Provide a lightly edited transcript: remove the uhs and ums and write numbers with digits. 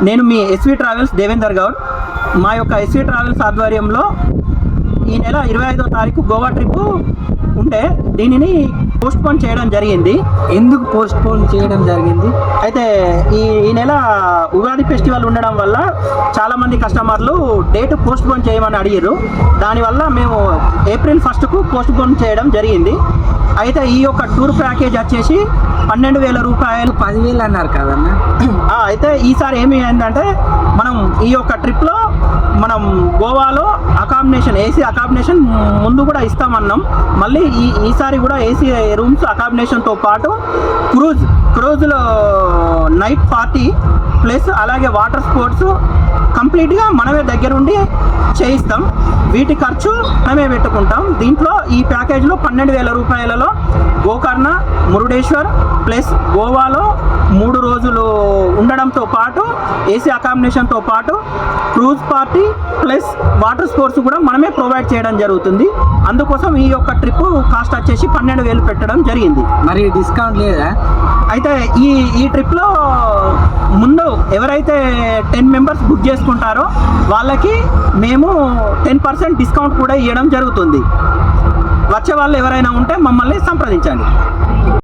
నేను మీ SV travels Devender Goud. మా యొక్క ఎస్వి ట్రావెల్స్ ఆధ్వర్యంలో ఈ నెల 25వ తారీఖు గోవా ట్రిప్ ఉంటే దీనిని పోస్ట్పోన్ చేయడం జరిగింది. ఎందుకు పోస్ట్పోన్ చేయడం జరిగింది? అయితే ఈ నెల ఉగాది ఫెస్టివల్ ఉండడం వల్ల చాలామంది కస్టమర్లు డేట్ పోస్ట్పోన్ చేయమని అడిగారు. దానివల్ల మేము ఏప్రిల్ 1కు పోస్ట్పోన్ చేయడం జరిగింది. అయితే ఈ యొక్క టూర్ ప్యాకేజ్ వచ్చేసి 12,000 రూపాయలు. 10,000 అన్నారు కదన్నా. అయితే ఈసారి ఏమి అయిందంటే మనం ఈ యొక్క ట్రిప్లో మనం గోవాలో అకామిడేషన్ ఏసీ అకామిడేషన్ ముందు కూడా ఇస్తామన్నాం. మళ్ళీ ఈసారి కూడా ఏసీ రూమ్స్ అకామిడేషన్తో పాటు క్రూజ్లో నైట్ పార్టీ ప్లస్ అలాగే వాటర్ స్పోర్ట్స్ కంప్లీట్గా మనమే దగ్గరుండి చేయిస్తాం. వీటి ఖర్చు మనమే పెట్టుకుంటాం. దీంట్లో ఈ ప్యాకేజ్లో 12,000 రూపాయలలో గోకర్ణ, మురుడేశ్వర్ ప్లస్ గోవాలో 3 రోజులు ఉండడంతో పాటు ఏసీ అకామిడేషన్తో పాటు cruise party plus water sports కూడా మనమే ప్రొవైడ్ చేయడం జరుగుతుంది. అందుకోసం ఈ యొక్క ట్రిప్ కాస్ట్ వచ్చేసి 12,000 పెట్టడం జరిగింది. మరి డిస్కౌంట్ లేదా? అయితే ఈ ట్రిప్లో ముందు ఎవరైతే 10 మెంబర్స్ బుక్ చేసుకుంటారో వాళ్ళకి మేము 10% డిస్కౌంట్ కూడా ఇవ్వడం జరుగుతుంది. వచ్చే వాళ్ళు ఎవరైనా ఉంటే మమ్మల్ని సంప్రదించండి.